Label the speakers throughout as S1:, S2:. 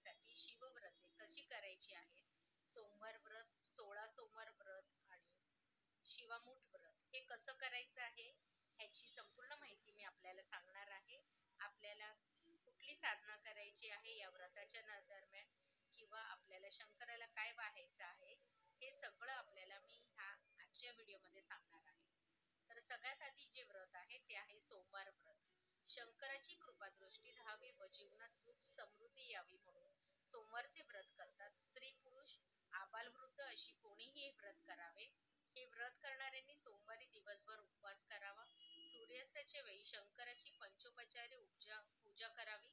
S1: करण्यासाठी शिवव्रते कशी करायची आहेत, सोमवार व्रत, 16 सोमवार व्रत आणि शिवामूठ व्रत हे कसं करायचं आहे ह्याची संपूर्ण माहिती मी आपल्याला सांगणार आहे. आपल्याला कुठली साधना करायची आहे या व्रताच्या दरम्यान किंवा आपल्याला शंकराला काय वाहायचं आहे हे सगळं आपल्याला मी ह्या आजच्या व्हिडिओमध्ये सांगणार आहे. तर सगळ्यात आधी जे व्रत आहे ते आहे सोमवार व्रत. शंकराची कृपादृष्टी राहावी व जीवनात सुख समृद्धी यावी म्हणून सोमवारचे व्रत करतात. स्त्री पुरुष आबालवृद्ध अशी कोणीही हे व्रत करावे. हे व्रत करणाऱ्यांनी सोमवारी दिवसभर उपवास करावा. सूर्यास्ताच्या वेळी शंकराची पंचोपचारे पूजा करावी.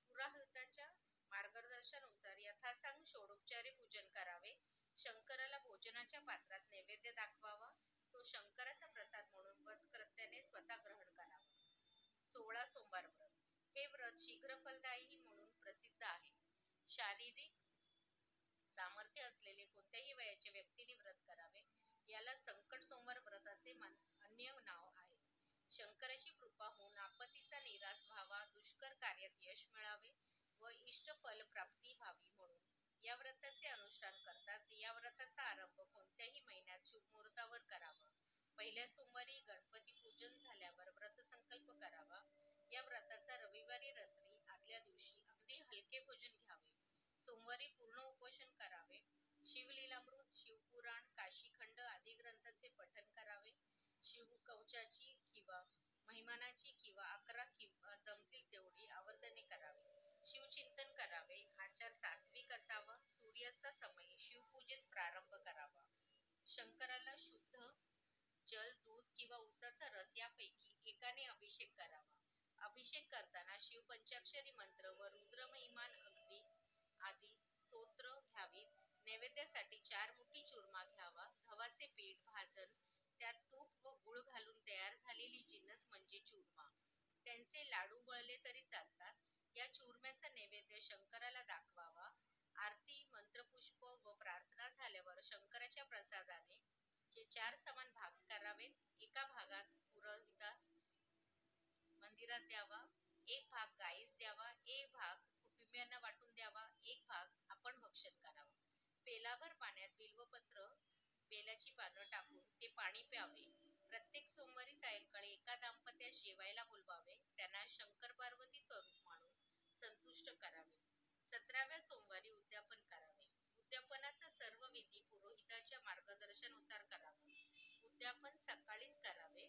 S1: पुरोहिताच्या मार्गदर्शनानुसार यथासांग षोडोपचारे पूजन करावे. शंकराला भोजनाच्या पात्रात नैवेद्य दाखवावा. तो शंकराचा प्रसाद म्हणून व्रतकर्त्याने स्वतः ग्रहण करावा. 16 सोमवार व्रत हे व्रत शीघ्र फलदायी म्हणून प्रसिद्ध आहे. शारीरिक सामर्थ्य असलेले कोणत्याही वयाच्या व्यक्तीने व्रत करावे. याला संकट सोमवार व्रत असे अन्य नाव आहे. शंकराची कृपा होऊन आपत्तीचा निराश व्हावा, दुष्कर कार्यात यश मिळावे व इष्ट फल प्राप्ती व्हावी म्हणून या व्रताचे अनुष्ठान करतात. या व्रताचा आरंभ कोणत्याही महिन्यात शुभ मुहूर्तावर करावा. पहिल्या सोमवारी गणपती पूजन झाल्यावर व्रतसंकल्प करावा. या व्रताचा रविवारी रात्री आदल्या दिवशी अगदी हलके भोजन घ्यावे. सोमवारी पूर्ण उपोषण करावे. शिवलीलामृत, शिवपुराण, काशीखंड आदी ग्रंथाचे पठण करावे. शिवकवचाची किंवा महिमानाची किंवा 11 किंवा जमतील तेवढी आवर्तने करावी. शिवचिंतन करावे. आचार सात्विक असावा. सूर्यास्तासमयी शिवपूजेस प्रारंभ करावा. शंकराला शुद्ध जल, दूध किंवा उसाचा रस यापैकी एकाने अभिषेक करावा. अभिषेक करताना शिवपंचाक्षरी मंत्र व रुद्रमहिमान आदी स्तोत्र घ्यावीत. नैवेद्यासाठी 4 मुठी चूरमा घ्यावा. गव्हाचे पीठ भाजून त्यात तूप व गुळ घालून तयार झालेली जिन्नस म्हणजे चूरमा. त्यांचे लाडू वळले तरी चालतात. या चूरम्याचा नैवेद्य शंकराला दाखवावा. आरती, मंत्रपुष्प व प्रार्थना झाल्यावर शंकराच्या प्रसादाने 4 समान भाग करावेत. एका भागात पुरोहितास मंदिरात द्यावा, एक भाग गायीस द्यावा, एक भाग कुटुंबियांना वाटून द्यावा, एक भाग आपण भक्षण करावा. पेलाभर पाण्यात बिल्वपत्र, बेलाची पानं टाकून ते पाणी प्यावे. प्रत्येक सोमवारी सायंकाळी एका दाम्पत्यास जेवायला बोलवावे. त्यांना शंकर पार्वती स्वरूप मानून संतुष्ट करावे. 17व्या सोमवारी उद्यापन करावे. उद्यापनाचा सर्व विधी पुरोहिताच्या मार्गदर्शनानुसार करावा. उद्यापन सकाळीच करावे.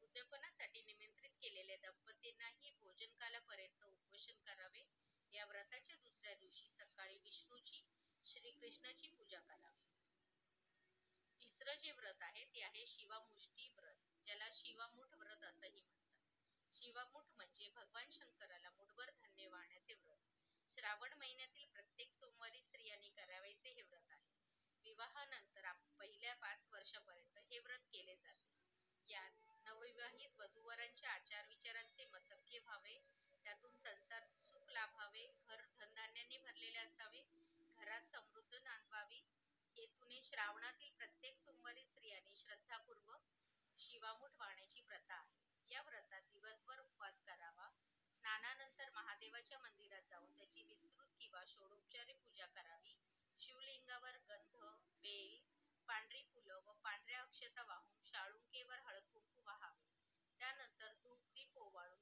S1: उद्यापनासाठी निमंत्रित केलेल्या दंपतींनाही भोजनकालापर्यंत उपोषण करावे. या व्रताच्या दुसऱ्या दिवशी सकाळी विष्णूची, श्रीकृष्णाची पूजा करावी. तिसरं जे व्रत आहे ते आहे शिवामुष्टी व्रत, ज्याला शिवामूठ व्रत असंही म्हणतात. शिवामूठ म्हणजे भगवान शंकराला मुठभर धान्य वाहण्याचे व्रत. श्रावण महिन्यातील प्रत्येक सोमवारी स्त्रियांनी करावयाचे हे व्रत आहे. विवाहानंतर पहिल्या 5 वर्षापर्यंत हे व्रत केले जाते. यात नवविवाहित वधूवरांच्या आचार विचारांचे मतक्य व्हावे. त्यातून संसार सुख लाभावे. घर धनधान्याने भरलेले असावे. घरात समृद्धी नांदावी. हेतूने श्रावणातील प्रत्येक सोमवारी स्त्रियांनी श्रद्धापूर्वक शिवामूठ वाहण्याची प्रथा आहे. या व्रतात दिवसभर उपवास करावा. स्नानानंतर महादेवाच्या मंदिरात जाऊन त्याची विस्तृत किंवा षोडोपचारे पूजा करावी. शिवलिंगावर गंध, बेल, पांढरी फुलं व पांढऱ्या अक्षता वाहून शाळुंकेवर हळद कुंकू वाहावे. त्यानंतर धूप दीप ओवाळून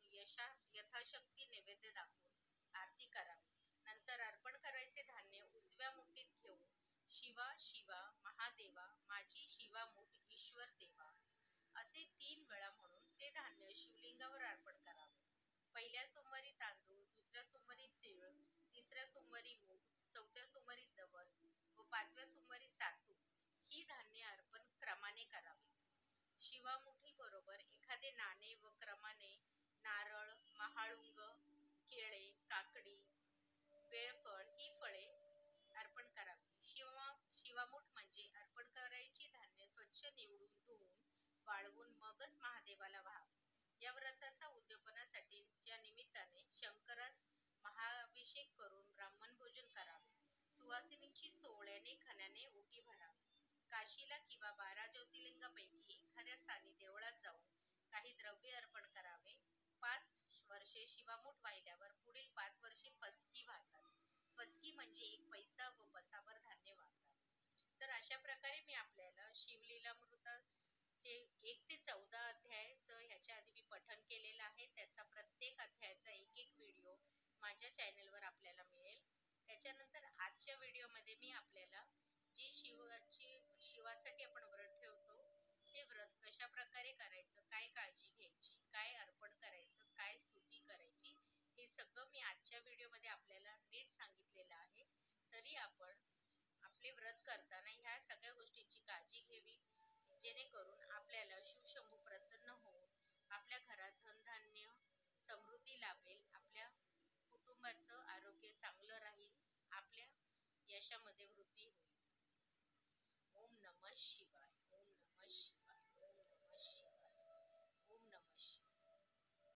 S1: यथाशक्ती नैवेद्य दाखवून आरती करावी. नंतर अर्पण करायचे धान्य उजव्या मुठीत घेऊन शिवा शिवा महादेवा माझी शिवामूठ ईश्वर देवा असे 3 वेळा म्हणून ते धान्य शिवलिंगावर अर्पण करावे. पहिल्या सोमवारी तांदूळ, दुसऱ्या सोमवारी तीळ, तिसऱ्या सोमवारी मूग, चौथ्या सोमवारी जवस व 5व्या सोमवारी सातू ही धान्य अर्पण क्रमाने करावी. शिवामुठी बरोबर एखादे नाणे व क्रमाने नारळ, महाळुंग, केळे, काकडी, बेळफळ ही फळे अर्पण करावी. शिवामूठ म्हणजे अर्पण करायची धान्य स्वच्छ निवडून धुवून वाळवून मगच महादेवाला वाहावे. या व्रताचा उद्यापनासाठीच्या निमित्ताने शंकरास महाअभिषेक करून ब्राह्मण भोजन करावे. सुवासिनींची सोहळ्याने खणाने ओटी भरावी. काशीला किंवा 12 ज्योतिर्लिंगापैकी एखाद्या स्थानी देवळात जाऊन काही द्रव्य अर्पण करावे. 5 वर्षे शिवामूठ वाहिल्यावर पुढील 5 वर्षे फसकी वाहतात. पसकी म्हणजे एक पैसा व बसाभर धान्य वाहतात. तर अशा प्रकारे मी आपल्याला शिवलीलामृताचे 1 ते 14 अध्यायचं ह्याच्या आधी मी पठण केलेलं आहे. त्याचा प्रत्येक अध्यायाचा एक व्हिडिओ माझ्या चॅनलवर आपल्याला मिळेल. त्याच्यानंतर आजच्या व्हिडिओमध्ये मी आपल्याला जी शिवासाठी आपण व्रत ठेवतो ते व्रत कशा प्रकारे करायचं, काय काळजी घ्यायची, काय अर्पण करायचं, काय स्तुती करायची, हे सगळं मी आजच्या व्हिडिओमध्ये आपल्याला नीट सांगितलेलं आहे. तरी आपण आपले व्रत करताना ह्या सगळ्या गोष्टींची काळजी घ्यावी, जेणेकरून आपल्याला शिवशंभू प्रसन्न होऊन आपल्या घरात धनधान्य समृद्धी लाभेल, आपल्या कुटुंबाचं आरोग्य चांगलं राहील, आपल्या यशामध्ये वृद्धी होईल. ओम नमः शिवाय.